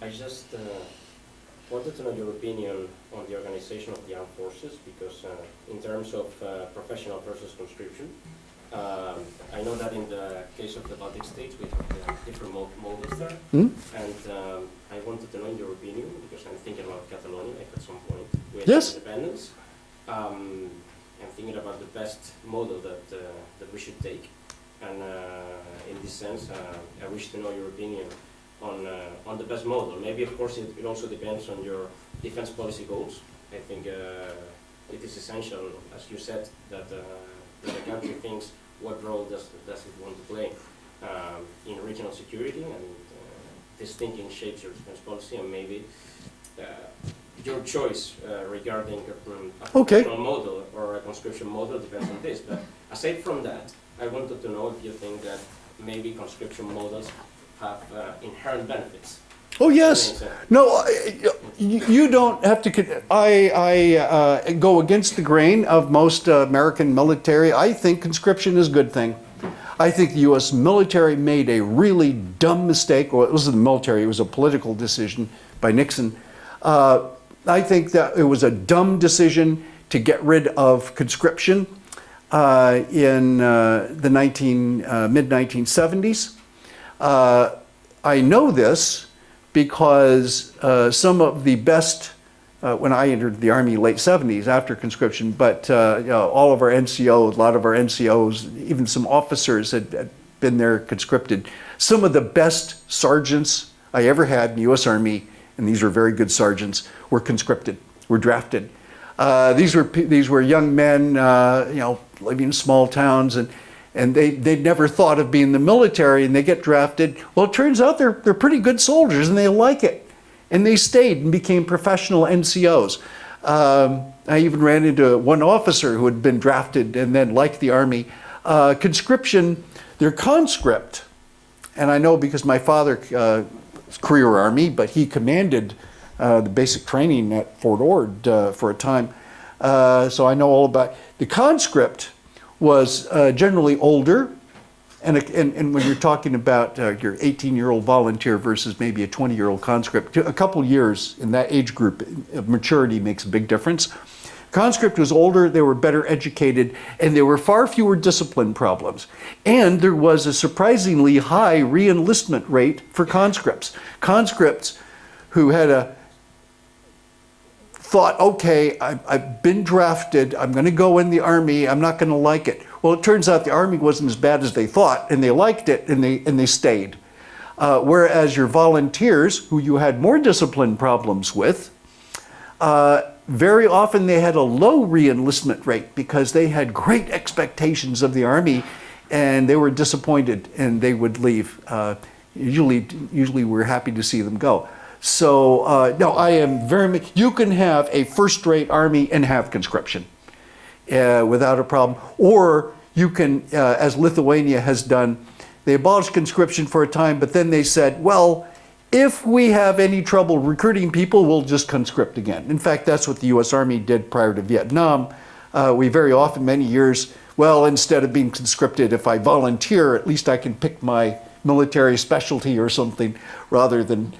I just wanted to know your opinion on the organization of the armed forces, because in terms of professional versus conscription, I know that in the case of the Baltic states, we have different models there, and I wanted to know your opinion, because I'm thinking about Catalonia, like at some point, with independence. I'm thinking about the best model that we should take, and in this sense, I wish to know your opinion on the best model. Maybe, of course, it also depends on your defense policy goals. I think it is essential, as you said, that the country thinks what role does it want to play in regional security, and this thinking shapes your defense policy, and maybe your choice regarding a professional model or a conscription model depends on this. But aside from that, I wanted to know if you think that maybe conscription models have inherent benefits. Oh yes. No, you don't have to. I go against the grain of most American military. I think conscription is a good thing. I think the U.S. military made a really dumb mistake. Well, it wasn't the military, it was a political decision by Nixon. I think that it was a dumb decision to get rid of conscription in the mid-1970s. I know this because some of the best, when I entered the Army late 70s after conscription, but you know, all of our NCOs, a lot of our NCOs, even some officers had been there conscripted. Some of the best sergeants I ever had in the U.S. Army, and these were very good sergeants, were conscripted, were drafted. These were young men, you know, living in small towns, and they'd never thought of being in the military, and they get drafted. Well, it turns out they're pretty good soldiers, and they like it. And they stayed and became professional NCOs. I even ran into one officer who had been drafted and then liked the Army. Conscription, they're conscript, and I know because my father was career Army, but he commanded the basic training at Fort Ord for a time. So I know all about the conscript. Was generally older, and when you're talking about your 18-year-old volunteer versus maybe a 20-year-old conscript, a couple years in that age group of maturity makes a big difference. Conscript was older, they were better educated, and there were far fewer discipline problems. And there was a surprisingly high re-enlistment rate for conscripts. Conscripts who had thought, okay, I've been drafted, I'm going to go in the Army, I'm not going to like it. Well, it turns out the Army wasn't as bad as they thought, and they liked it, and they stayed. Whereas your volunteers, who you had more discipline problems with, very often they had a low re-enlistment rate because they had great expectations of the Army, and they were disappointed, and they would leave. Usually we're happy to see them go. So, no, I am very much, you can have a first-rate Army and have conscription without a problem. Or you can, as Lithuania has done, they abolished conscription for a time, but then they said, well, if we have any trouble recruiting people, we'll just conscript again. In fact, that's what the U.S. Army did prior to Vietnam. We very often, many years, well, instead of being conscripted, if I volunteer, at least I can pick my military specialty or something, rather than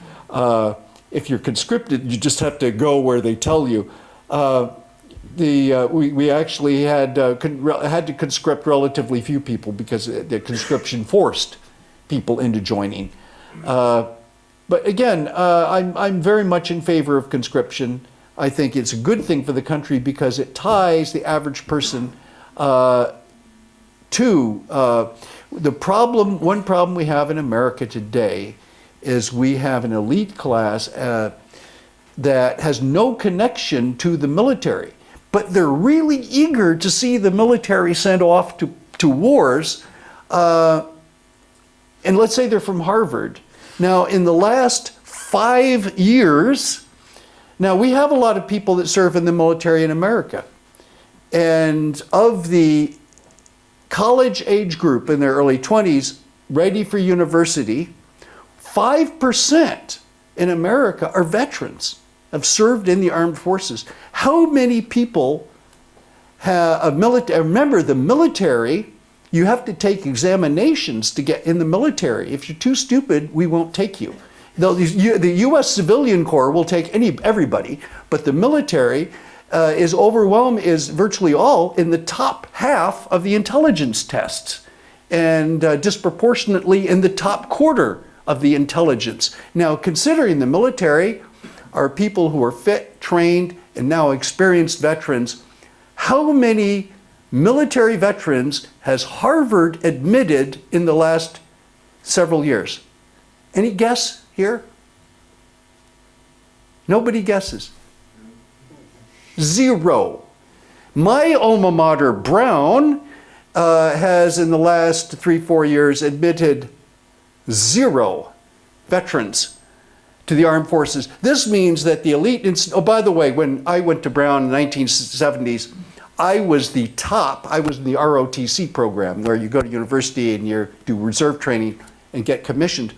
if you're conscripted, you just have to go where they tell you. We actually had to conscript relatively few people because the conscription forced people into joining. But again, I'm very much in favor of conscription. I think it's a good thing for the country because it ties the average person to the problem. One problem we have in America today is we have an elite class that has no connection to the military, but they're really eager to see the military sent off to wars. And let's say they're from Harvard. Now, in the last 5 years, now we have a lot of people that serve in the military in America. And of the college age group in their early 20s, ready for university, 5% in America are veterans, have served in the armed forces. How many people have a military? Remember, the military, you have to take examinations to get in the military. If you're too stupid, we won't take you. The U.S. civilian corps will take everybody, but the military is virtually all in the top half of the intelligence tests, and disproportionately in the top quarter of the intelligence. Now, considering the military are people who are fit, trained, and now experienced veterans, how many military veterans has Harvard admitted in the last several years? Any guess here? Nobody guesses. 0. My alma mater, Brown, has in the last 3-4 years admitted 0 veterans to the armed forces. This means that the elite, oh, by the way, when I went to Brown in the 1970s, I was the top. I was in the ROTC program, where you go to university and you do reserve training and get commissioned.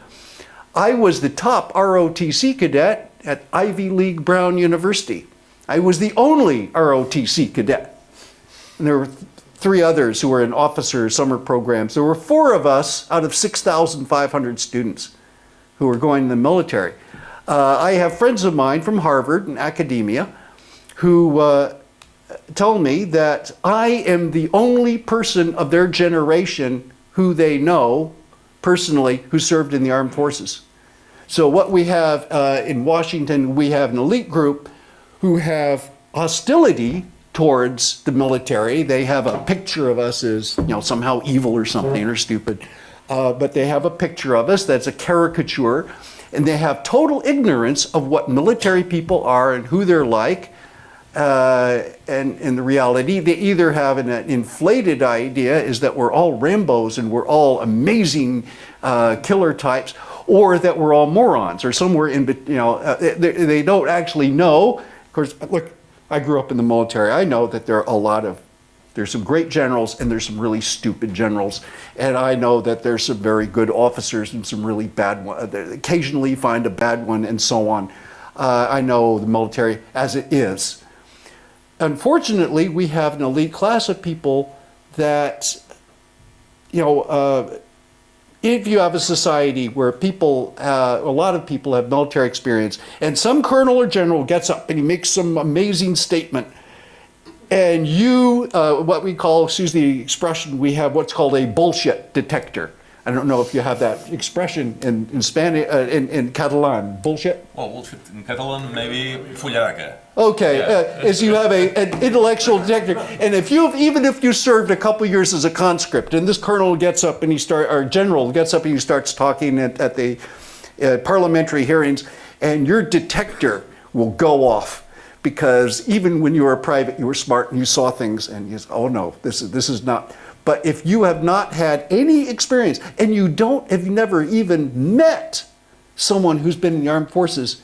I was the top ROTC cadet at Ivy League Brown University. I was the only ROTC cadet. And there were 3 others who were in officer summer programs. There were 4 of us out of 6,500 students who were going in the military. I have friends of mine from Harvard and academia who tell me that I am the only person of their generation who they know personally who served in the armed forces. So what we have in Washington, we have an elite group who have hostility towards the military. They have a picture of us as, somehow evil or something or stupid. But they have a picture of us that's a caricature, and they have total ignorance of what military people are and who they're like. And in the reality, they either have an inflated idea is that we're all Rambos and we're all amazing killer types, or that we're all morons, or somewhere in, they don't actually know. Of course, look, I grew up in the military. I know that there's some great generals and there's some really stupid generals. And I know that there's some very good officers and some really bad ones. Occasionally you find a bad one and so on. I know the military as it is. Unfortunately, we have an elite class of people that, if you have a society where a lot of people have military experience, and some colonel or general gets up and he makes some amazing statement, and what we call, excuse the expression, we have what's called a bullshit detector. I don't know if you have that expression in Spanish, in Catalan, bullshit? Well, bullshit in Catalan, maybe fullaraca. Okay, is you have an intellectual detector, and even if you served a couple years as a conscript, and this colonel gets up and or general gets up and he starts talking at the parliamentary hearings, and your detector will go off, because even when you were a private, you were smart and you saw things, and you say, oh no, this is not. But if you have not had any experience, and have never even met someone who's been in the armed forces,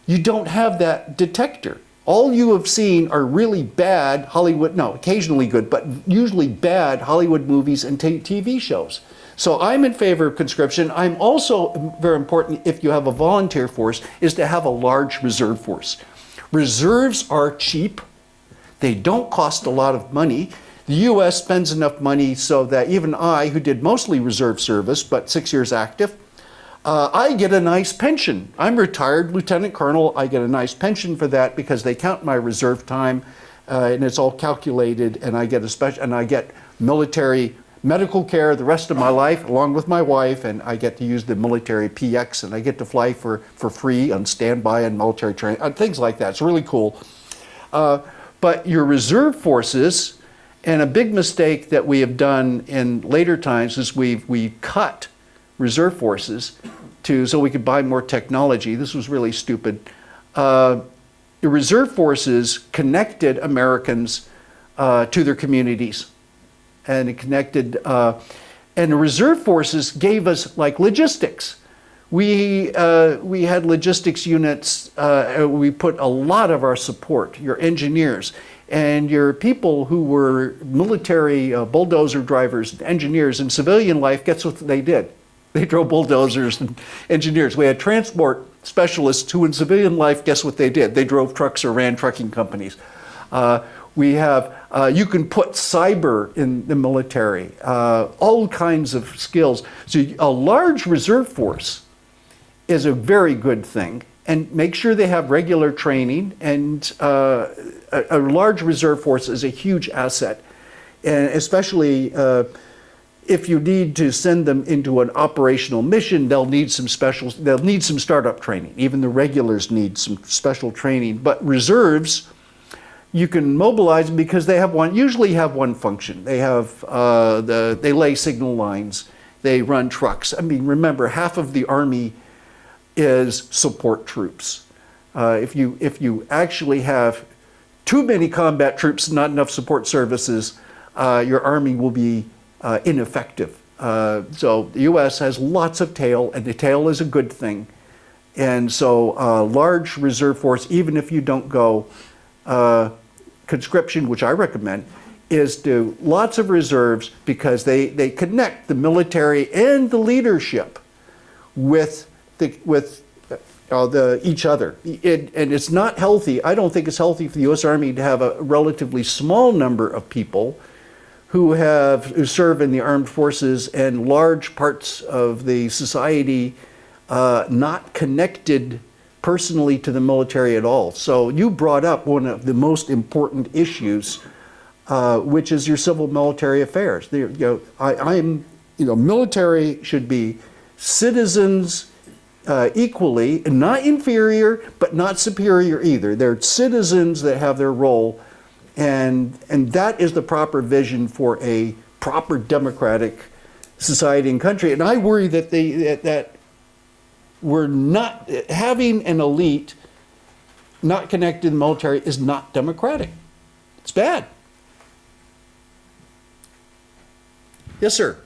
you don't have that detector. All you have seen are really bad Hollywood, occasionally good, but usually bad Hollywood movies and TV shows. So I'm in favor of conscription. I'm also, very important, if you have a volunteer force, is to have a large reserve force. Reserves are cheap. They don't cost a lot of money. The U.S. spends enough money so that even I, who did mostly reserve service, but 6 years active, I get a nice pension. I'm retired Lieutenant Colonel. I get a nice pension for that because they count my reserve time, and it's all calculated, and I get military medical care the rest of my life, along with my wife, and I get to use the military PX, and I get to fly for free on standby and military training, things like that. It's really cool. But your reserve forces, and a big mistake that we have done in later times is we've cut reserve forces so we could buy more technology. This was really stupid. The reserve forces connected Americans to their communities, and it connected, and the reserve forces gave us like logistics. We had logistics units. We put a lot of our support, your engineers, and your people who were military bulldozer drivers, engineers in civilian life, guess what they did? They drove bulldozers and engineers. We had transport specialists who in civilian life, guess what they did? They drove trucks or ran trucking companies. We have, you can put cyber in the military, all kinds of skills. So a large reserve force is a very good thing. And make sure they have regular training, and a large reserve force is a huge asset. And especially if you need to send them into an operational mission, they'll need some startup training. Even the regulars need some special training. But reserves, you can mobilize them because they usually have one function. They have they lay signal lines, they run trucks. I mean, remember, half of the Army is support troops. If you actually have too many combat troops, not enough support services, your Army will be ineffective. So the U.S. has lots of tail, and the tail is a good thing. And so large reserve force, even if you don't go conscription, which I recommend, is to lots of reserves, because they connect the military and the leadership with each other. And it's not healthy. I don't think it's healthy for the U.S. Army to have a relatively small number of people who serve in the armed forces and large parts of the society not connected personally to the military at all. So you brought up one of the most important issues, which is your civil military affairs. Military should be citizens equally, not inferior, but not superior either. They're citizens that have their role, and that is the proper vision for a proper democratic society and country. And I worry that that we're not having an elite not connected to the military is not democratic. It's bad. Yes, sir.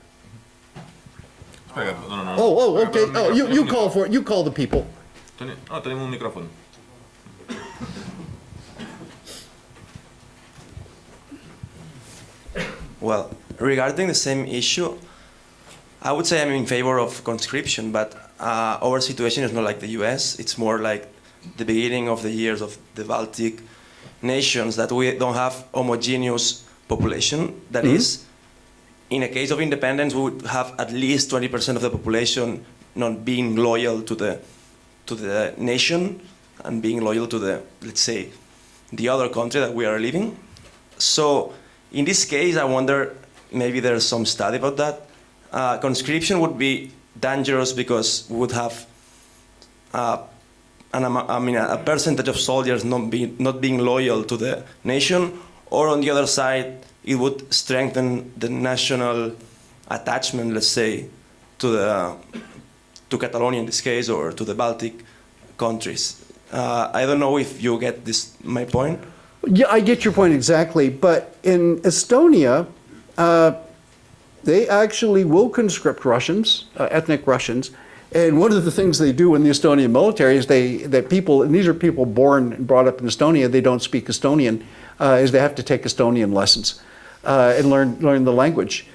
No. Oh, okay. Oh, you call for it. You call the people. Tenim un micròfon. Well, regarding the same issue, I would say I'm in favor of conscription, but our situation is not like the US. It's more like the beginning of the years of the Baltic nations, that we don't have homogeneous population. That is, in a case of independence, we would have at least 20% of the population not being loyal to the nation and being loyal to the, let's say, the other country that we are living. So in this case, I wonder, maybe there's some study about that. Conscription would be dangerous because we would have a percentage of soldiers not being loyal to the nation, or on the other side, it would strengthen the national attachment, let's say, to Catalonia in this case, or to the Baltic countries. I don't know if you get my point. Yeah, I get your point exactly. But in Estonia, they actually will conscript Russians, ethnic Russians. And one of the things they do in the Estonian military is and these are people born and brought up in Estonia, they don't speak Estonian, is they have to take Estonian lessons and learn the language.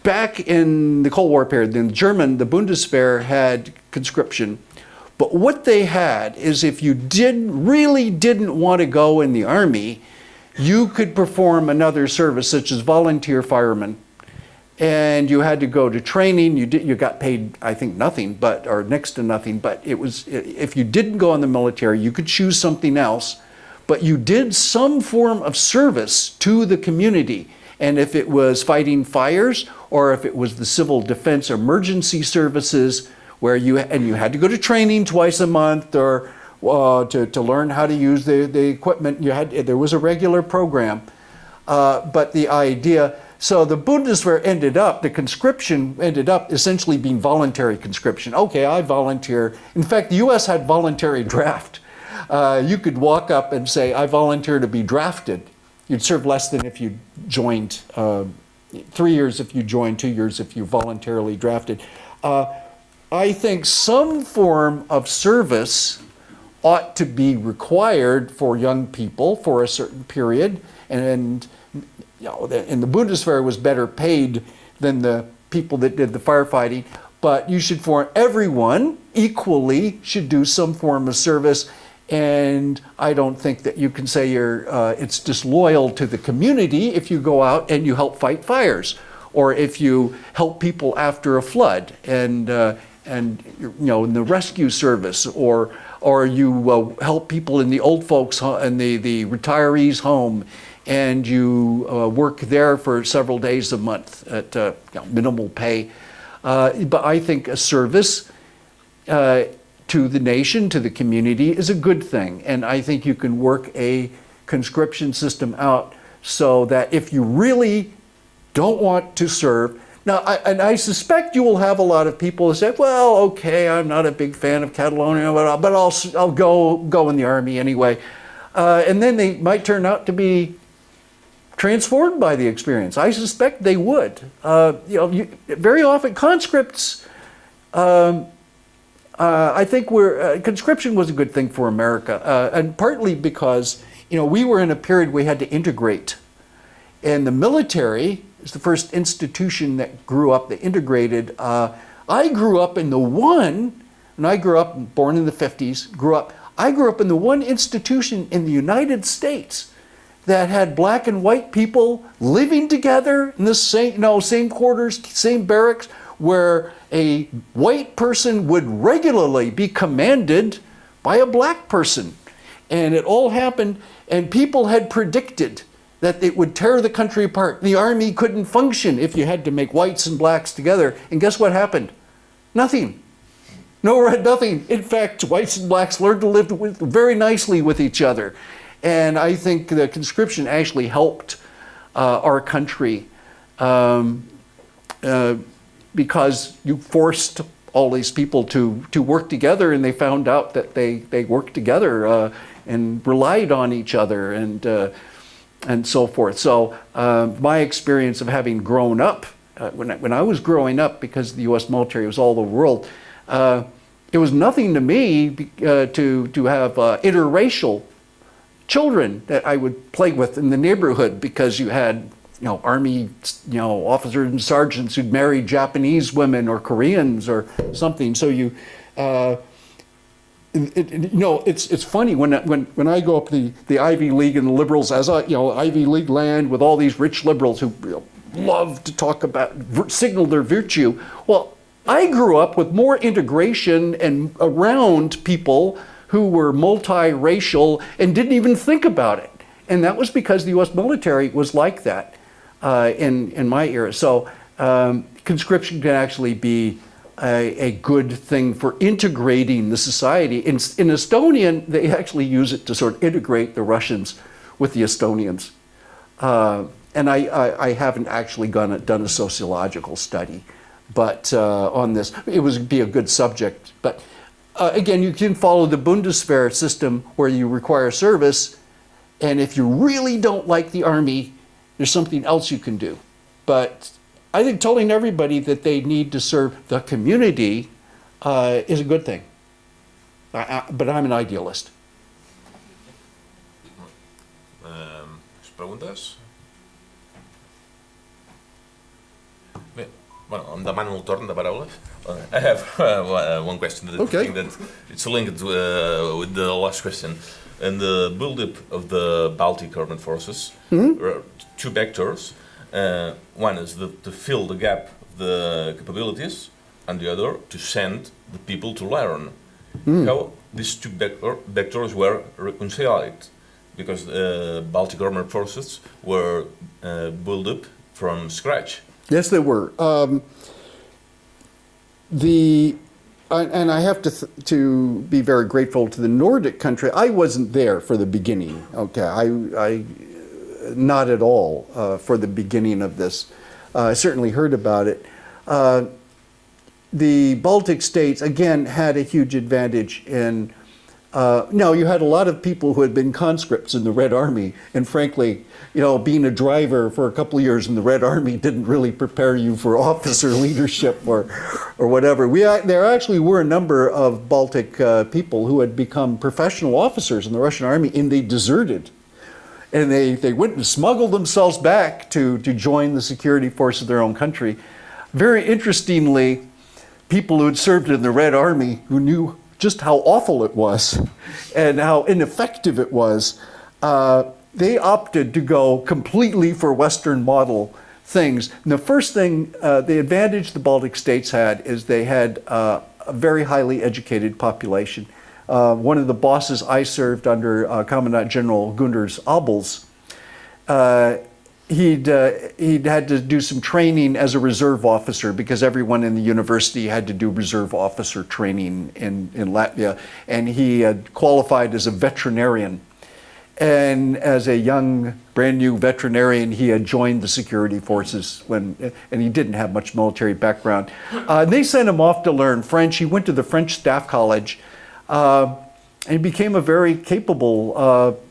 Back in the Cold War period, the Bundeswehr had conscription. But what they had is, if you really didn't want to go in the army, you could perform another service, such as volunteer fireman. And you had to go to training. You got paid, I think, nothing, or next to nothing. But it was, if you didn't go in the military, you could choose something else. But you did some form of service to the community. And if it was fighting fires, or if it was the civil defense emergency services, where you had to go to training twice a month, or to learn how to use the equipment, there was a regular program. But the idea, so the Bundeswehr the conscription ended up essentially being voluntary conscription. Okay, I volunteer. In fact, the US had voluntary draft. You could walk up and say, I volunteer to be drafted. You'd serve less than if you joined, 3 years if you joined, 2 years if you voluntarily drafted. I think some form of service ought to be required for young people for a certain period, and the Bundeswehr was better paid than the people that did the firefighting. But everyone equally should do some form of service. And I don't think that you can say it's disloyal to the community if you go out and you help fight fires, or if you help people after a flood and you know, in the rescue service, or you help people in the old folks and the retirees home, and you work there for several days a month at you know, minimal pay. But I think a service to the nation, to the community, is a good thing. And I think you can work a conscription system out so that if you really don't want to serve, now, I suspect you will have a lot of people who say, well, okay, I'm not a big fan of Catalonia, but I'll go in the army anyway. And then they might turn out to be transformed by the experience. I suspect they would. You know, very often conscripts, I think conscription was a good thing for America, and partly because, you know, we were in a period we had to integrate. And the military is the first institution that grew up, that integrated. I grew up in the one, and I grew up, born in the 50s, I grew up in the one institution in the United States that had black and white people living together in the same quarters, same barracks, where a white person would regularly be commanded by a black person. And it all happened, and people had predicted that it would tear the country apart. The army couldn't function if you had to make whites and blacks together. And guess what happened? Nothing. Nothing. In fact, whites and blacks learned to live very nicely with each other. And I think the conscription actually helped our country because you forced all these people to work together, and they found out that they worked together and relied on each other and so forth. So my experience of having grown up, when I was growing up, because the U.S. military was all the world, it was nothing to me to have interracial children that I would play with in the neighborhood, because you had, you know, army, you know, officers and sergeants who'd married Japanese women or Koreans or something. So you, you know, it's funny when I go up the Ivy League and the liberals, as I, you know, Ivy League land with all these rich liberals who, you know, love to talk about, signal their virtue. Well, I grew up with more integration and around people who were multiracial and didn't even think about it. And that was because the U.S. military was like that in my era. So conscription can actually be a good thing for integrating the society. In Estonian, they actually use it to sort of integrate the Russians with the Estonians. And I haven't actually done a sociological study, but on this, it would be a good subject. But again, you can follow the Bundeswehr system where you require service, and if you really don't like the army, there's something else you can do. But I think telling everybody that they need to serve the community is a good thing. But I'm an idealist. Preguntes? Bé, bueno, em demano el torn de paraules. I have one question that Okay. I think that it's linked with the last question. In the build-up of the Baltic armed forces, there are two vectors. One is to fill the gap of the capabilities, and the other to send the people to learn. How these two vectors were reconciled? Because Baltic armed forces were built up from scratch. Yes, they were. And I have to be very grateful to the Nordic country. I wasn't there for the beginning. Okay, I not at all for the beginning of this. I certainly heard about it. The Baltic states again had a huge advantage in. No, you had a lot of people who had been conscripts in the Red Army, and frankly, you know, being a driver for a couple of years in the Red Army didn't really prepare you for officer leadership or whatever. There actually were a number of Baltic people who had become professional officers in the Russian Army, and they deserted. And they went and smuggled themselves back to join the security force of their own country. Very interestingly, people who had served in the Red Army, who knew just how awful it was and how ineffective it was, they opted to go completely for Western model things. And the first thing, the advantage the Baltic states had is they had a very highly educated population. One of the bosses I served under, Commandant General Gunders Abels, he'd had to do some training as a reserve officer because everyone in the university had to do reserve officer training in Latvia, and he had qualified as a veterinarian. And as a young, brand new veterinarian, he had joined the security forces and he didn't have much military background. They sent him off to learn French. He went to the French Staff College, and he became a very capable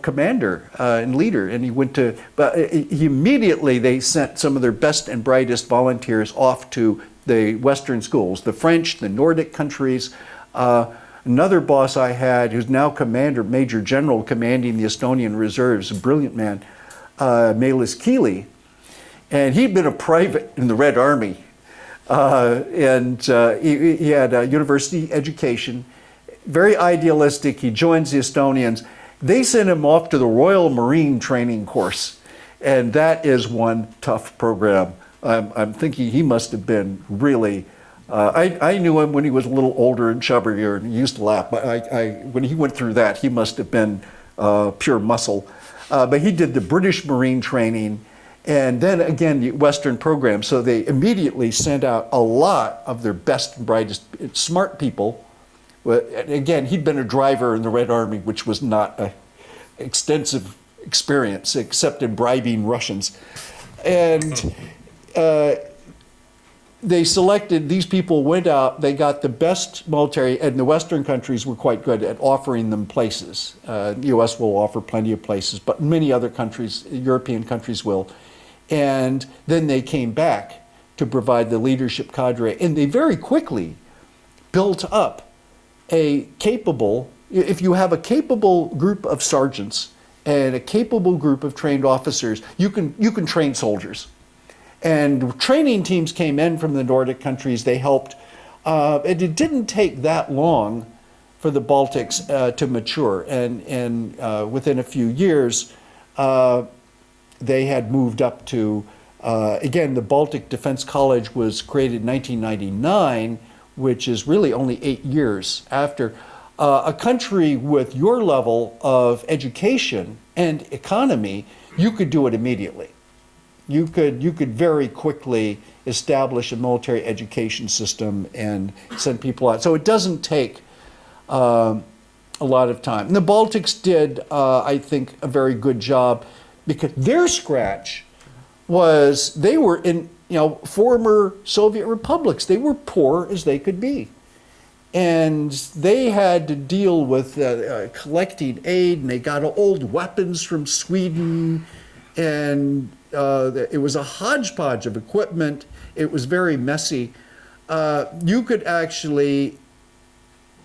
commander and leader. And he went to, but he immediately, they sent some of their best and brightest volunteers off to the Western schools, the French, the Nordic countries. Another boss I had, who's now commander, major general commanding the Estonian reserves, a brilliant man, Meelis Kiili. And he'd been a private in the Red Army. He had a university education, very idealistic. He joins the Estonians. They sent him off to the Royal Marine Training Course. And that is one tough program. I'm thinking he must have been really, I knew him when he was a little older and chubbier, and he used to laugh, but when he went through that, he must have been pure muscle. But he did the British Marine training, and then again, the Western program. So they immediately sent out a lot of their best and brightest, smart people. Again, he'd been a driver in the Red Army, which was not an extensive experience, except in bribing Russians. And they selected, these people went out, they got the best military, and the Western countries were quite good at offering them places. The US will offer plenty of places, but many other countries, European countries will. And then they came back to provide the leadership cadre, and they very quickly built up a capable, if you have a capable group of sergeants and a capable group of trained officers, you can train soldiers. And training teams came in from the Nordic countries. They helped. And it didn't take that long for the Baltics to mature. And within a few years, they had moved up to, again, the Baltic Defense College was created in 1999, which is really only 8 years after. A country with your level of education and economy, you could do it immediately. You could very quickly establish a military education system and send people out. So it doesn't take a lot of time. And the Baltics did, I think, a very good job because their scratch was they were in former Soviet republics. They were poor as they could be. And they had to deal with collecting aid, and they got old weapons from Sweden, and it was a hodgepodge of equipment. It was very messy. You could actually,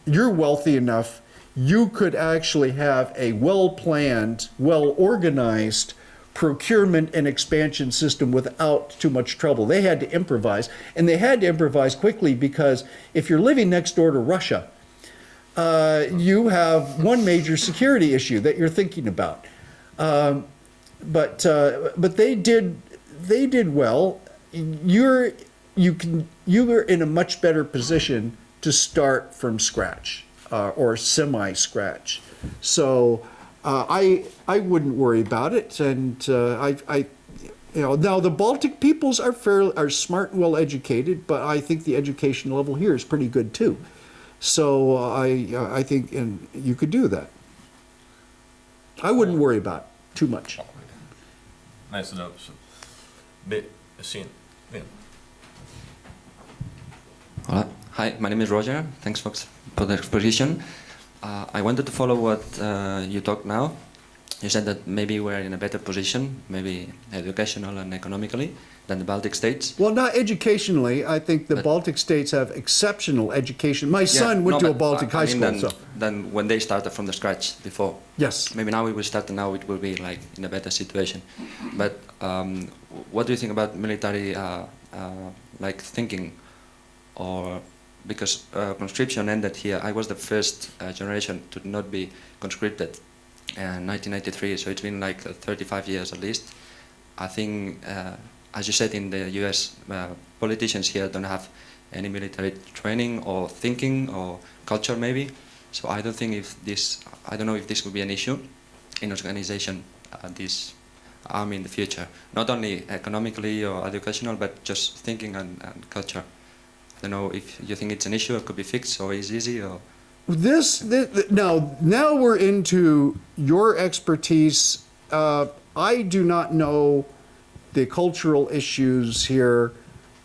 you're wealthy enough, you could actually have a well-planned, well-organized procurement and expansion system without too much trouble. They had to improvise, and they had to improvise quickly because if you're living next door to Russia, you have one major security issue that you're thinking about. But they did well. You're in a much better position to start from scratch or semi-scratch. So I wouldn't worry about it. And now the Baltic peoples are smart and well educated, but I think the education level here is pretty good too. So I think you could do that. I wouldn't worry about it too much. Nice to know. Hi, my name is Roger. Thanks for the exposition. I wanted to follow what you talked now. You said that maybe we're in a better position, maybe educational and economically, than the Baltic states. Well, not educationally. I think the Baltic states have exceptional education. My son went to a Baltic high school. Than when they started from the scratch before. Yes. Maybe now we will start and now it will be like in a better situation. But what do you think about military like thinking? Or because conscription ended here, I was the first generation to not be conscripted in 1993, so it's been like 35 years at least. I think as you said, in the US, politicians here don't have any military training or thinking or culture maybe. So I don't think I don't know if this would be an issue in organization, this army in the future. Not only economically or educational, but just thinking and culture. I don't know if you think it's an issue, it could be fixed or is easy or... Now we're into your expertise. I do not know the cultural issues here.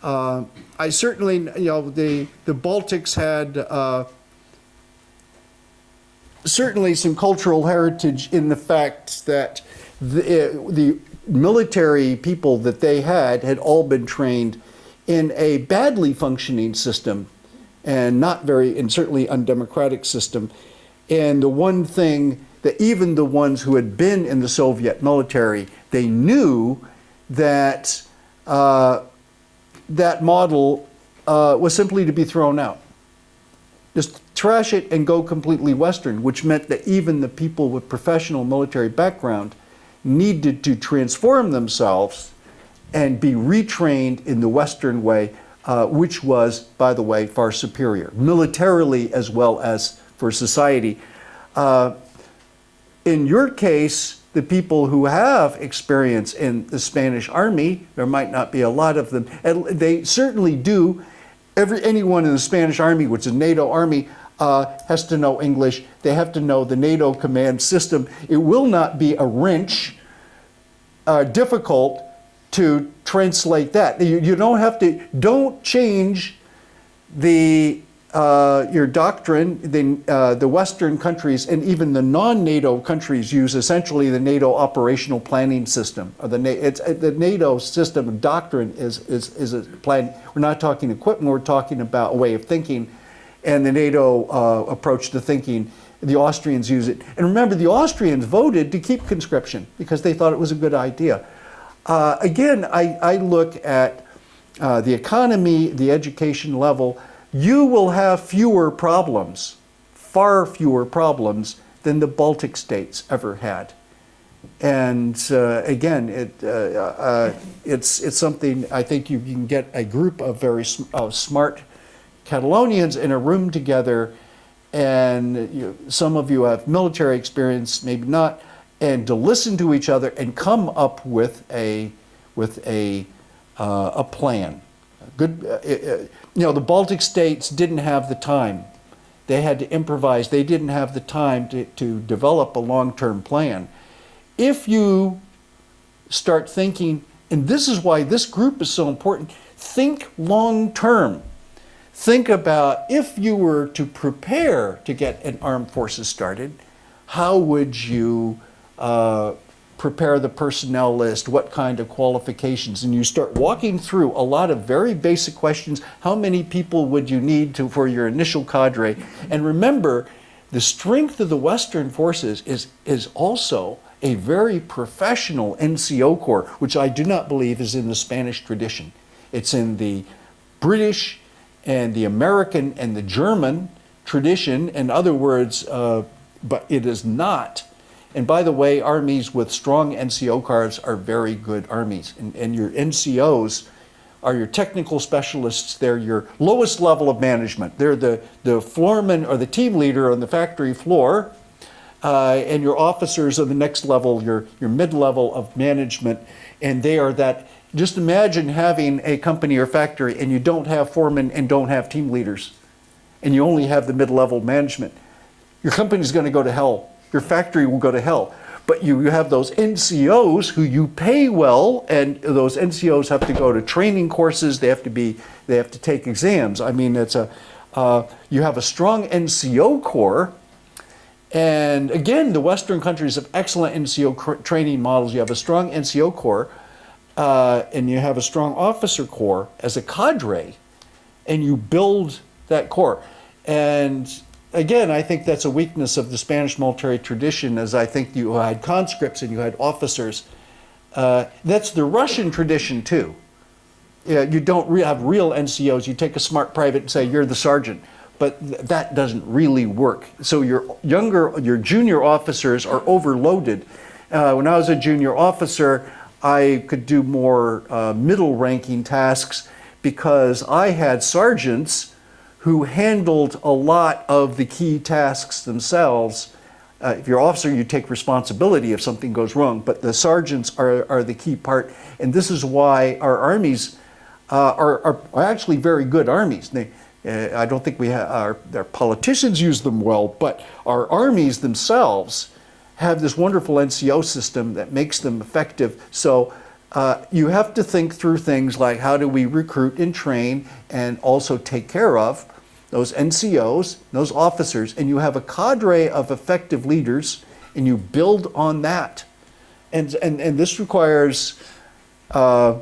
I certainly, the Baltics had certainly some cultural heritage in the fact that the military people that they had all been trained in a badly functioning system and and certainly undemocratic system. And the one thing that even the ones who had been in the Soviet military, they knew that that model was simply to be thrown out. Just trash it and go completely Western, which meant that even the people with professional military background needed to transform themselves and be retrained in the Western way, which was, by the way, far superior, militarily as well as for society. In your case, the people who have experience in the Spanish army, there might not be a lot of them, and they certainly do. Anyone in the Spanish army, which is a NATO army, has to know English. They have to know the NATO command system. It will not be a wrench difficult to translate that. You don't have to, don't change your doctrine. The Western countries and even the non-NATO countries use essentially the NATO operational planning system. Or the NATO system of doctrine is a plan. We're not talking equipment, we're talking about a way of thinking. And the NATO approach to thinking, the Austrians use it. And remember, the Austrians voted to keep conscription because they thought it was a good idea. Again, I look at the economy, the education level. You will have fewer problems, far fewer problems than the Baltic states ever had. And again, it's something I think you can get a group of very smart Catalonians in a room together, and some of you have military experience, maybe not, and to listen to each other and come up with a plan. Good. The Baltic states didn't have the time. They had to improvise. They didn't have the time to develop a long-term plan. If you start thinking, and this is why this group is so important, think long-term. Think about if you were to prepare to get an armed forces started, how would you prepare the personnel list, what kind of qualifications, and you start walking through a lot of very basic questions. How many people would you need for your initial cadre? And remember, the strength of the Western forces is also a very professional NCO corps, which I do not believe is in the Spanish tradition. It's in the British and the American and the German tradition. In other words, but it is not. And by the way, armies with strong NCO corps are very good armies. And your NCOs are your technical specialists. They're your lowest level of management. They're the floorman or the team leader on the factory floor. And your officers are the next level, your mid-level of management. And they are that. Just imagine having a company or factory and you don't have foremen and don't have team leaders. And you only have the mid-level management. Your company's going to go to hell. Your factory will go to hell. But you have those NCOs who you pay well, and those NCOs have to go to training courses. They have to take exams. I mean, you have a strong NCO corps. And again, the Western countries have excellent NCO training models. You have a strong NCO corps, and you have a strong officer corps as a cadre, and you build that corps. And again, I think that's a weakness of the Spanish military tradition, as I think you had conscripts and you had officers. That's the Russian tradition too. You don't have real NCOs. You take a smart private and say, you're the sergeant. But that doesn't really work. So your junior officers are overloaded. When I was a junior officer, I could do more middle ranking tasks because I had sergeants who handled a lot of the key tasks themselves. If you're an officer, you take responsibility if something goes wrong, but the sergeants are the key part. And this is why our armies are actually very good armies. I don't think our politicians use them well, but our armies themselves have this wonderful NCO system that makes them effective. So you have to think through things like how do we recruit and train and also take care of those NCOs, those officers, and you have a cadre of effective leaders and you build on that. And this requires a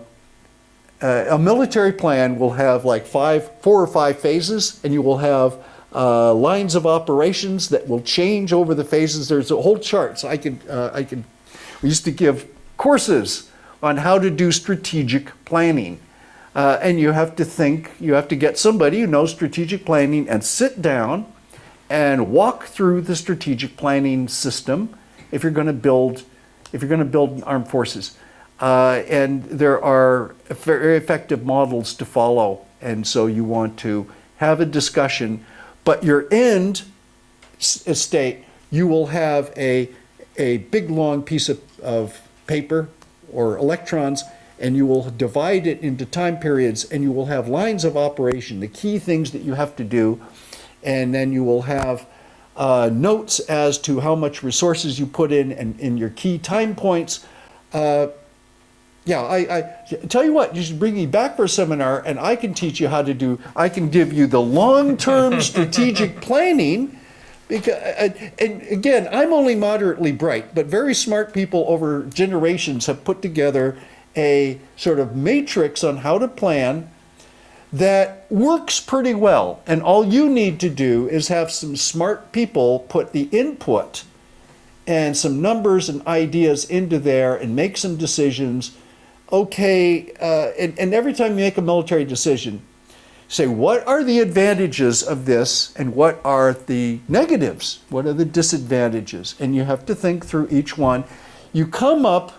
military plan will have like 4 or 5 phases, and you will have lines of operations that will change over the phases. There's a whole chart. So we used to give courses on how to do strategic planning. And you have to think, you have to get somebody who knows strategic planning and sit down and walk through the strategic planning system if you're going to build armed forces. And there are very effective models to follow. And so you want to have a discussion, but your end state, you will have a big long piece of paper or electrons, and you will divide it into time periods, and you will have lines of operation, the key things that you have to do, and then you will have notes as to how much resources you put in and in your key time points. I tell you what, you should bring me back for a seminar, and I can teach you how to do, I can give you the long-term strategic planning. Because, and again, I'm only moderately bright, but very smart people over generations have put together a sort of matrix on how to plan that works pretty well. And all you need to do is have some smart people put the input and some numbers and ideas into there and make some decisions. Okay, and every time you make a military decision, say, what are the advantages of this and what are the negatives? What are the disadvantages? And you have to think through each one. You come up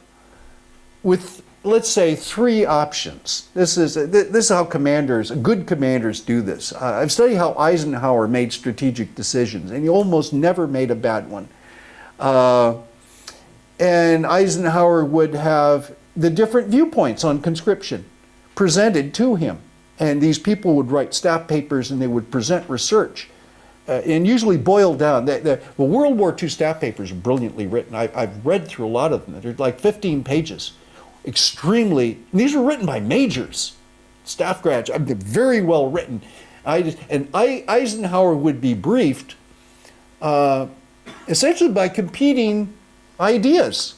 with, let's say, 3 options. This is how good commanders do this. I've studied how Eisenhower made strategic decisions, and he almost never made a bad one. And Eisenhower would have the different viewpoints on conscription presented to him. And these people would write staff papers and they would present research and usually boil down. Well, World War II staff papers are brilliantly written. I've read through a lot of them. They're like 15 pages. Extremely, these were written by majors, staff graduates. They're very well written. Eisenhower would be briefed essentially by competing ideas.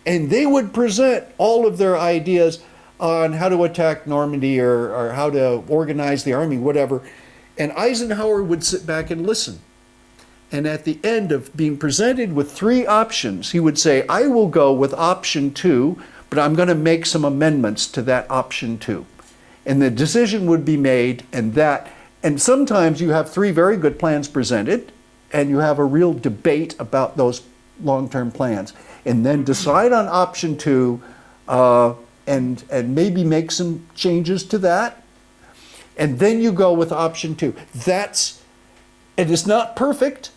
And they would present all of their ideas on how to attack Normandy or how to organize the army, whatever. And Eisenhower would sit back and listen. And at the end of being presented with 3 options, he would say, I will go with option 2, but I'm going to make some amendments to that option 2. And the decision would be made, and sometimes you have 3 very good plans presented, and you have a real debate about those long-term plans. And then decide on option 2, and maybe make some changes to that, and then you go with option 2. It is not perfect,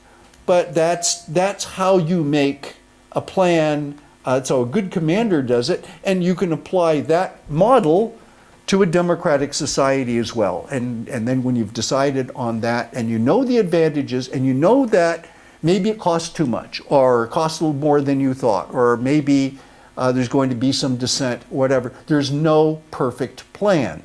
but that's how you make a plan. So a good commander does it, and you can apply that model to a democratic society as well. And then when you've decided on that, and you know the advantages, and you know that maybe it costs too much, or it costs a little more than you thought, or maybe there's going to be some dissent, whatever. There's no perfect plan.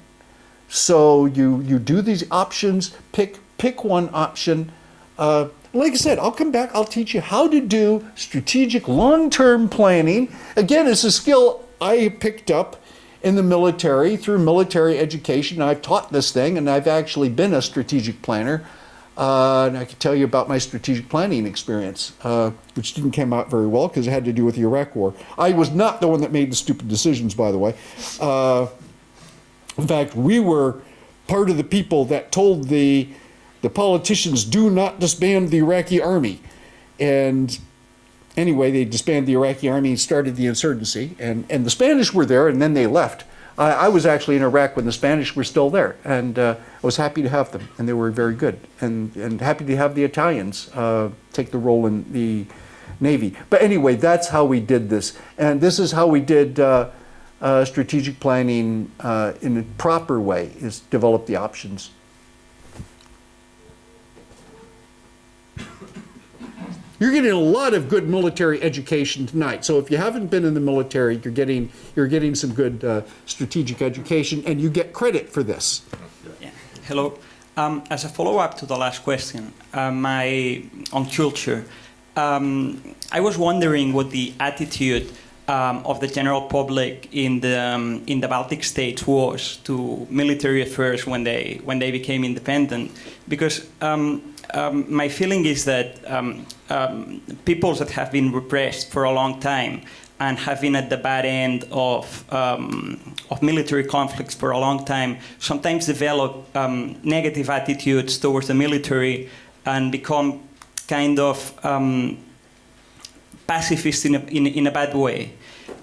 So you do these options, pick one option. Like I said, I'll come back, I'll teach you how to do strategic long-term planning. Again, it's a skill I picked up in the military through military education. I've taught this thing, and I've actually been a strategic planner. And I can tell you about my strategic planning experience, which didn't come out very well because it had to do with the Iraq War. I was not the one that made the stupid decisions, by the way. In fact, we were part of the people that told the politicians, do not disband the Iraqi army. And anyway, they disbanded the Iraqi army and started the insurgency. And the Spanish were there, and then they left. I was actually in Iraq when the Spanish were still there, and I was happy to have them, and they were very good. And happy to have the Italians take the role in the Navy. But anyway, that's how we did this. And this is how we did strategic planning in a proper way, is develop the options. You're getting a lot of good military education tonight. So if you haven't been in the military, you're getting some good strategic education, and you get credit for this. Yeah. Hello. As a follow-up to the last question, on culture, I was wondering what the attitude of the general public in the Baltic states was to military affairs when they became independent, because my feeling is that peoples that have been repressed for a long time and have been at the bad end of military conflicts for a long time sometimes develop negative attitudes towards the military and become kind of pacifist in a bad way.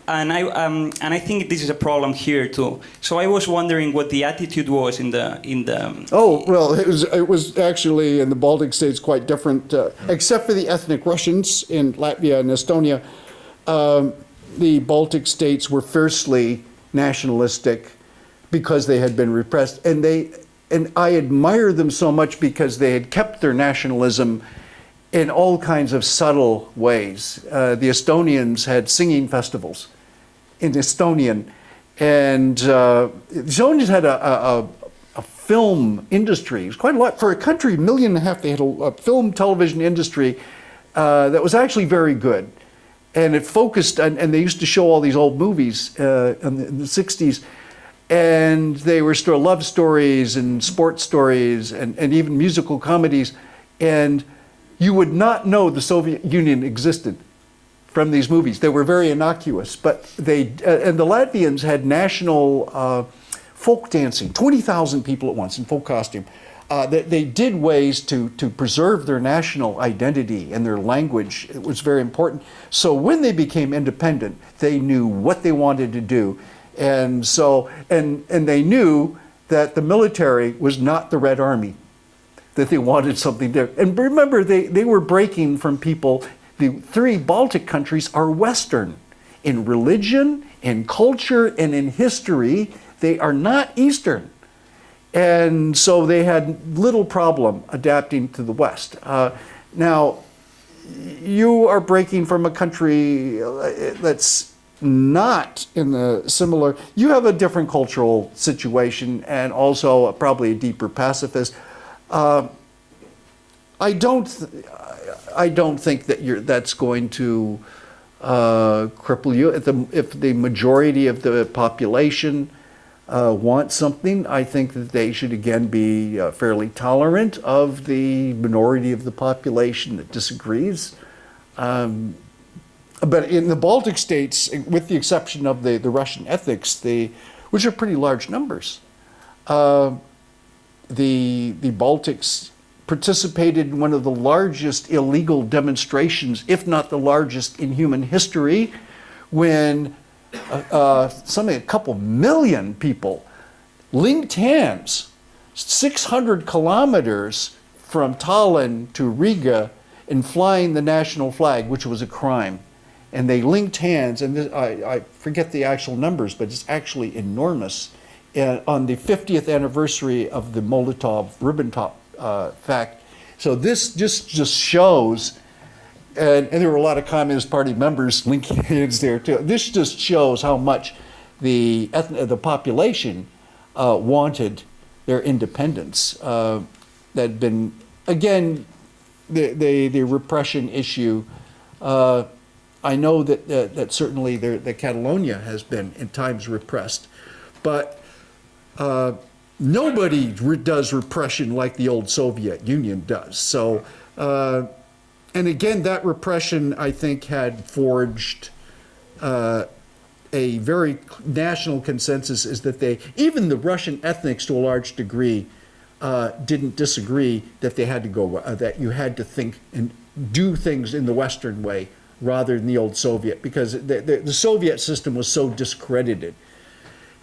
And I think this is a problem here too. So I was wondering what the attitude was in the. Oh well, it was actually in the Baltic states quite different, except for the ethnic Russians in Latvia and Estonia. The Baltic states were fiercely nationalistic because they had been repressed, and I admire them so much because they had kept their nationalism in all kinds of subtle ways. The Estonians had singing festivals in Estonian, and the Estonians had a film industry. It was quite a lot. For a country, 1.5 million, they had a film television industry that was actually very good. And it focused, and they used to show all these old movies in the 60s, and they were still love stories and sports stories and even musical comedies. And you would not know the Soviet Union existed from these movies. They were very innocuous, but and the Latvians had national folk dancing, 20,000 people at once in full costume. They did ways to preserve their national identity and their language. It was very important. So when they became independent, they knew what they wanted to do. And so, and they knew that the military was not the Red Army, that they wanted something different. And remember, they were breaking from people. The 3 Baltic countries are Western in religion, in culture, and in history. They are not Eastern. And so they had little problem adapting to the West. Now, you are breaking from a country that's not in the similar, you have a different cultural situation and also probably a deeper pacifist. I don't think that that's going to cripple you. If the majority of the population want something, I think that they should again be fairly tolerant of the minority of the population that disagrees. But in the Baltic states, with the exception of the Russian ethnics, which are pretty large numbers, the Baltics participated in one of the largest illegal demonstrations, if not the largest in human history, when a couple million people linked hands 600 kilometers from Tallinn to Riga in flying the national flag, which was a crime. And they linked hands, and I forget the actual numbers, but it's actually enormous. On the 50th anniversary of the Molotov-Ribbentrop fact. So this just shows, and there were a lot of Communist Party members linking hands there too. This just shows how much the population wanted their independence. That had been, again, the repression issue. I know that certainly that Catalonia has been in times repressed, but nobody does repression like the old Soviet Union does. So, and again, that repression, I think, had forged a very national consensus, is that even the Russian ethnics to a large degree didn't disagree that they had to go, that you had to think and do things in the Western way rather than the old Soviet, because the Soviet system was so discredited.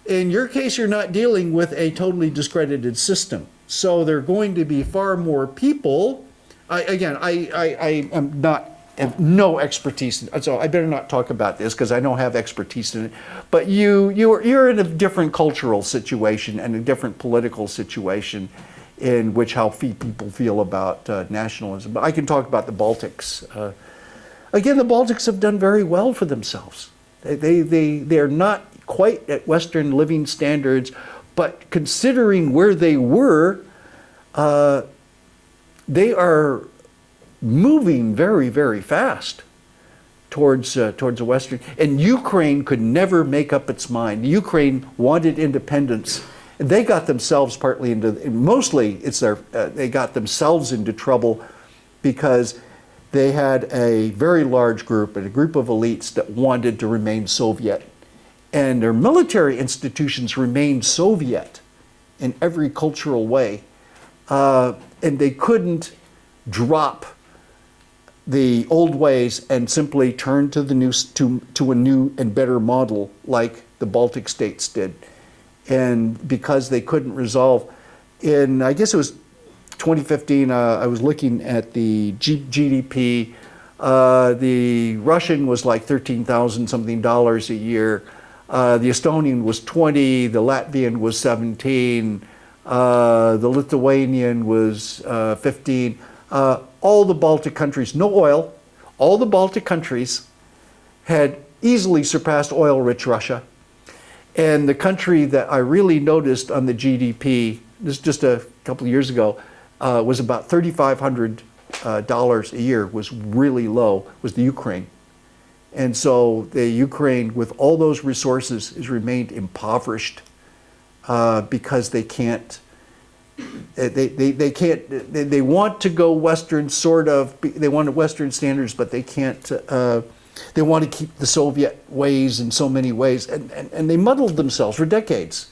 In your case, you're not dealing with a totally discredited system. So there are going to be far more people. I am not, have no expertise, so I better not talk about this because I don't have expertise in it. But you're in a different cultural situation and a different political situation in which how people feel about nationalism. But I can talk about the Baltics. Again, the Baltics have done very well for themselves. They're not quite at Western living standards, but considering where they were, they are moving very, very fast towards a Western. And Ukraine could never make up its mind. Ukraine wanted independence. They got themselves partly into, mostly it's they got themselves into trouble because they had a very large group, a group of elites that wanted to remain Soviet. And their military institutions remained Soviet in every cultural way. And they couldn't drop the old ways and simply turn to the new, to a new and better model like the Baltic states did. And because they couldn't resolve, in, I guess it was 2015, I was looking at the GDP. The Russian was like $13,000 something a year. The Estonian was 20, the Latvian was 17, the Lithuanian was 15. All the Baltic countries, no oil, all the Baltic countries had easily surpassed oil-rich Russia. And the country that I really noticed on the GDP, this is just a couple of years ago, was about $3,500 a year, was really low, was the Ukraine. And so the Ukraine, with all those resources, has remained impoverished because they can't, they want to go Western, sort of, they want Western standards, but they can't, they want to keep the Soviet ways in so many ways, and they muddled themselves for decades.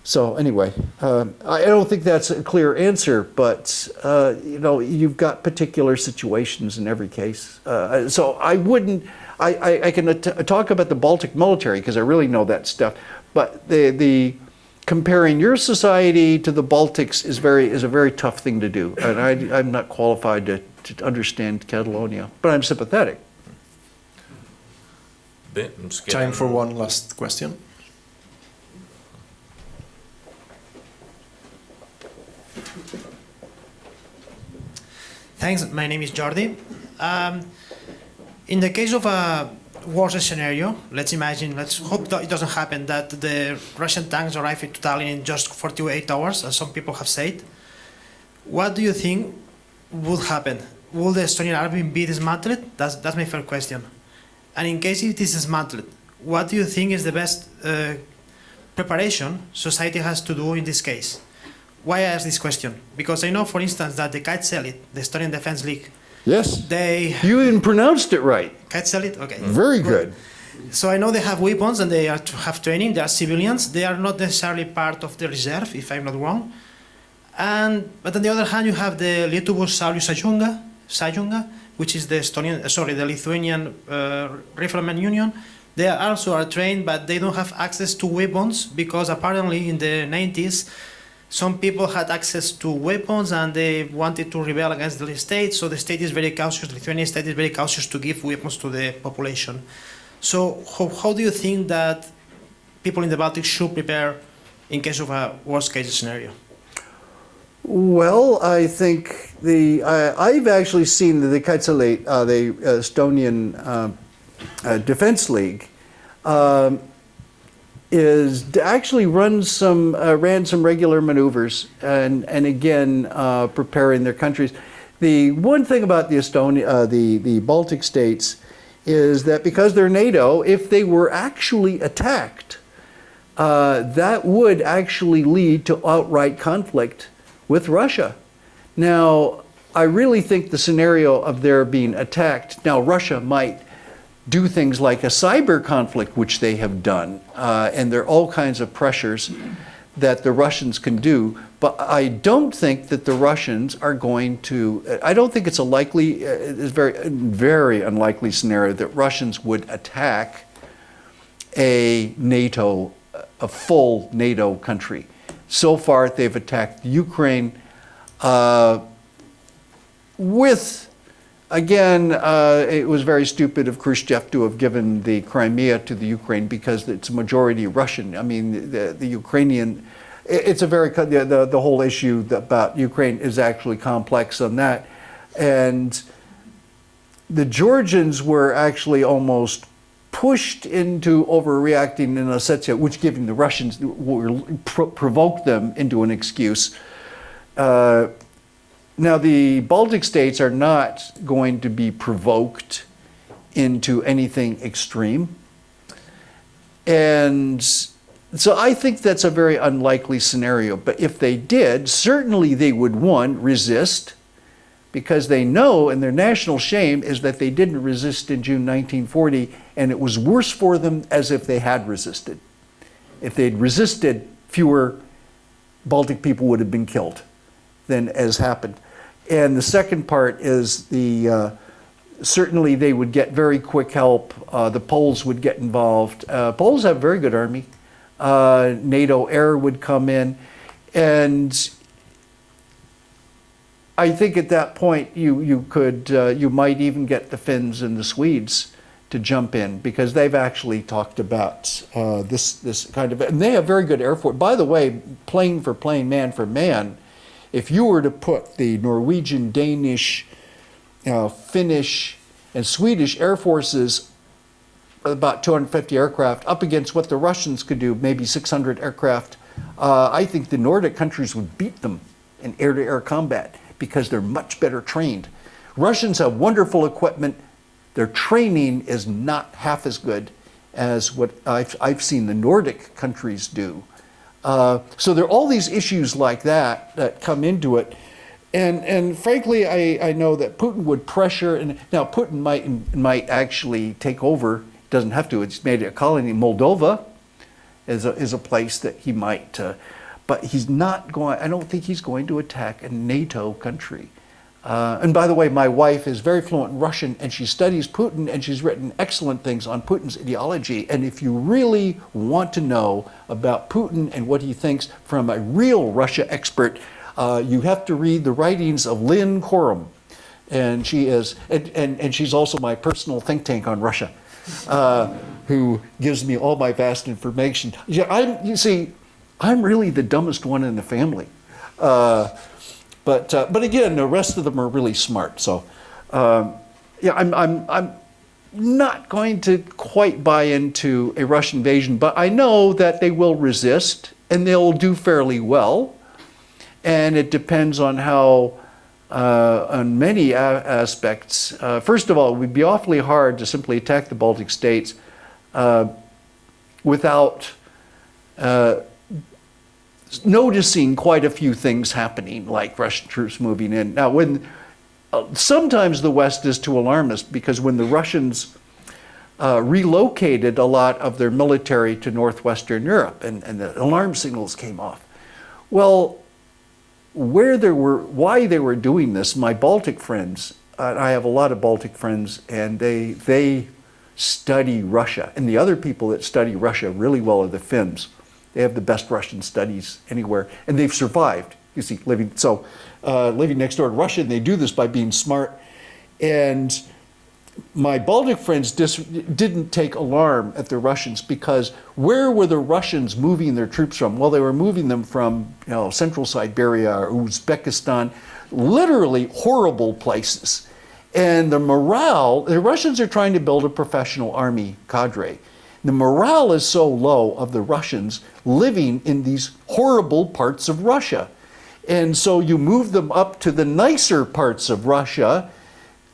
So anyway, I don't think that's a clear answer, but you know, you've got particular situations in every case. So I wouldn't, I can talk about the Baltic military because I really know that stuff, but the comparing your society to the Baltics is a very tough thing to do, and I'm not qualified to understand Catalonia, but I'm sympathetic. Time for one last question. Thanks. My name is Jordi. In the case of a worst scenario, let's hope that it doesn't happen, that the Russian tanks arrive in Tallinn in just 48 hours, as some people have said. What do you think would happen? Will the Estonian army be dismantled? That's my first question. And in case it is dismantled, what do you think is the best preparation society has to do in this case? Why I ask this question? Because I know, for instance, that the Kaitselit, the Estonian Defense League, Yes, they... you even pronounced it right. Kaitselit? Okay. Very good. So I know they have weapons and they have training, they are civilians, they are not necessarily part of the reserve, if I'm not wrong. But on the other hand, you have the Lietuvos Sąjunga, which is the Lithuanian Rifleman Union. They also are trained, but they don't have access to weapons because apparently in the 90s, some people had access to weapons and they wanted to rebel against the state, so the state is very cautious, the Lithuanian state is very cautious to give weapons to the population. So how do you think that people in the Baltic should prepare in case of a worst case scenario? Well, I think I've actually seen the Kaitselit, the Estonian Defense League, ran some regular maneuvers and again preparing their countries. The one thing about the Baltic states is that because they're NATO, if they were actually attacked, that would actually lead to outright conflict with Russia. Now, I really think the scenario of their being attacked, now Russia might do things like a cyber conflict, which they have done, and there are all kinds of pressures that the Russians can do, But I don't think that the Russians are going to, I don't think it's a likely, it's very unlikely scenario that Russians would attack a full NATO country. So far, they've attacked Ukraine again, it was very stupid of Khrushchev to have given the Crimea to the Ukraine because it's a majority Russian. I mean, the Ukrainian, it's a very, the whole issue about Ukraine is actually complex on that. And the Georgians were actually almost pushed into overreacting in Ossetia, which giving the Russians, provoked them into an excuse. Now, the Baltic states are not going to be provoked into anything extreme. And so I think that's a very unlikely scenario. But if they did, certainly they would, one, resist, because they know, and their national shame is that they didn't resist in June 1940, and it was worse for them as if they had resisted. If they'd resisted, fewer Baltic people would have been killed than as happened. And the second part is certainly they would get very quick help. The Poles would get involved. Poles have a very good army. NATO air would come in. And I think at that point you might even get the Finns and the Swedes to jump in, because they've actually talked about this kind of, and they have very good air force. By the way, plane for plane, man for man, if you were to put the Norwegian, Danish, Finnish, and Swedish air forces, about 250 aircraft, up against what the Russians could do, maybe 600 aircraft, I think the Nordic countries would beat them in air-to-air combat because they're much better trained. Russians have wonderful equipment. Their training is not half as good as what I've seen the Nordic countries do. So there are all these issues like that come into it. And frankly, I know that Putin would pressure, and now Putin might actually take over, doesn't have to, it's made it a colony. Moldova is a place that he might, but he's not going, I don't think he's going to attack a NATO country. And by the way, my wife is very fluent in Russian, and she studies Putin, and she's written excellent things on Putin's ideology. And if you really want to know about Putin and what he thinks from a real Russia expert, you have to read the writings of Lynn Corum. And she is, and she's also my personal think tank on Russia, who gives me all my vast information. Yeah, you see, I'm really the dumbest one in the family. But again, the rest of them are really smart. So, yeah, I'm not going to quite buy into a Russian invasion, but I know that they will resist and they'll do fairly well. And it depends on how, on many aspects. First of all, it would be awfully hard to simply attack the Baltic states without noticing quite a few things happening, like Russian troops moving in. Now, sometimes the West is too alarmist, because when the Russians relocated a lot of their military to northwestern Europe, and the alarm signals came off. Well, why they were doing this, my Baltic friends, I have a lot of Baltic friends, and they study Russia, and the other people that study Russia really well are the Finns. They have the best Russian studies anywhere, and they've survived. You see, living next door to Russia, and they do this by being smart. And my Baltic friends didn't take alarm at the Russians, because where were the Russians moving their troops from? Well, they were moving them from Central Siberia or Uzbekistan, literally horrible places. And the Russians are trying to build a professional army cadre. The morale is so low of the Russians living in these horrible parts of Russia. And so you move them up to the nicer parts of Russia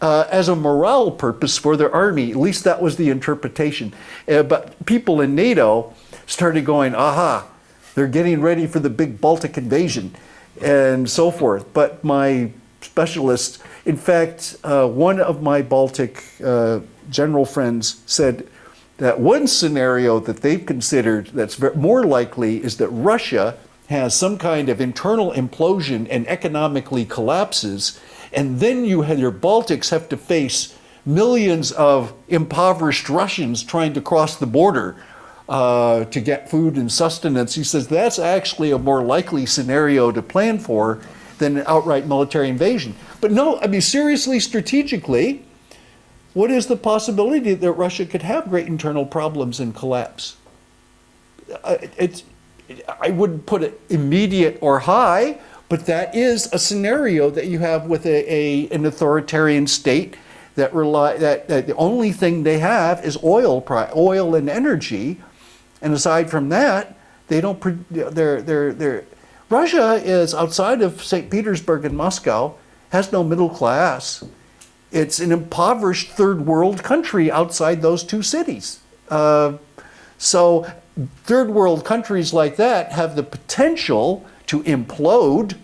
as a morale purpose for their army. At least that was the interpretation. But people in NATO started going, aha, they're getting ready for the big Baltic invasion and so forth. But my specialists, in fact, one of my Baltic general friends said that one scenario that they've considered that's more likely is that Russia has some kind of internal implosion and economically collapses, and then your Baltics have to face millions of impoverished Russians trying to cross the border to get food and sustenance. He says that's actually a more likely scenario to plan for than an outright military invasion. But no, I mean, seriously, strategically, what is the possibility that Russia could have great internal problems and collapse? I wouldn't put it immediate or high, but that is a scenario that you have with an authoritarian state that the only thing they have is oil and energy, and aside from that, they don't. Russia is outside of St. Petersburg and Moscow, has no middle class. It's an impoverished third world country outside those two cities. So third world countries like that have the potential to implode.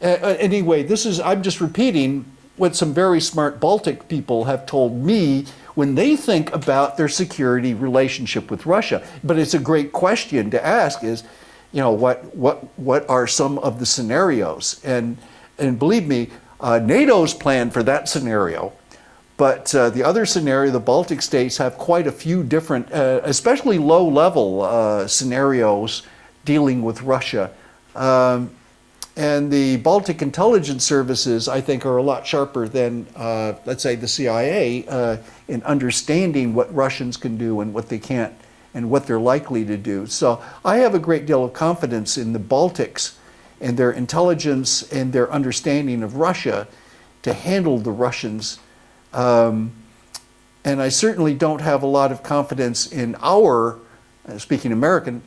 Anyway, I'm just repeating what some very smart Baltic people have told me when they think about their security relationship with Russia. But it's a great question to ask is, what are some of the scenarios? And believe me, NATO's planned for that scenario. But the other scenario, the Baltic states have quite a few different, especially low-level scenarios dealing with Russia. And the Baltic intelligence services, I think, are a lot sharper than, let's say, the CIA in understanding what Russians can do and what they can't and what they're likely to do. So I have a great deal of confidence in the Baltics and their intelligence and their understanding of Russia to handle the Russians. And I certainly don't have a lot of confidence in our, speaking American,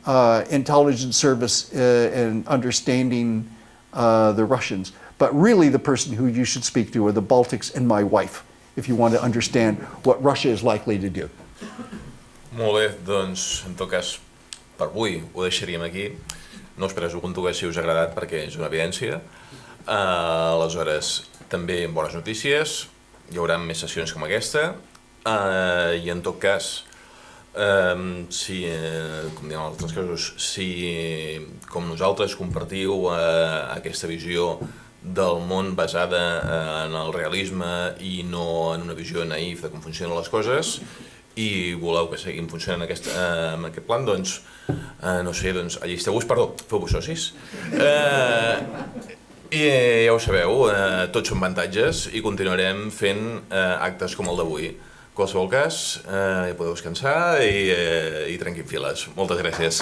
intelligence service and understanding the Russians. But really the person who you should speak to are the Baltics and my wife, if you want to understand what Russia is likely to do. Molt bé, doncs en tot cas per avui ho deixaríem aquí. No us pregunto si us ha agradat perquè és una evidència. Aleshores, també bones notícies, hi haurà més sessions com aquesta i en tot cas, si, com diem en altres casos, si com nosaltres compartiu aquesta visió del món basada en el realisme i no en una visió naïf de com funcionen les coses i voleu que seguim funcionant en aquest plan, doncs, no sé, doncs allisteu-vos, perdó, feu-vos socis. I ja ho sabeu, tots són avantatges i continuarem fent actes com el d'avui. En qualsevol cas, ja podeu descansar i trenquin files. Moltes gràcies.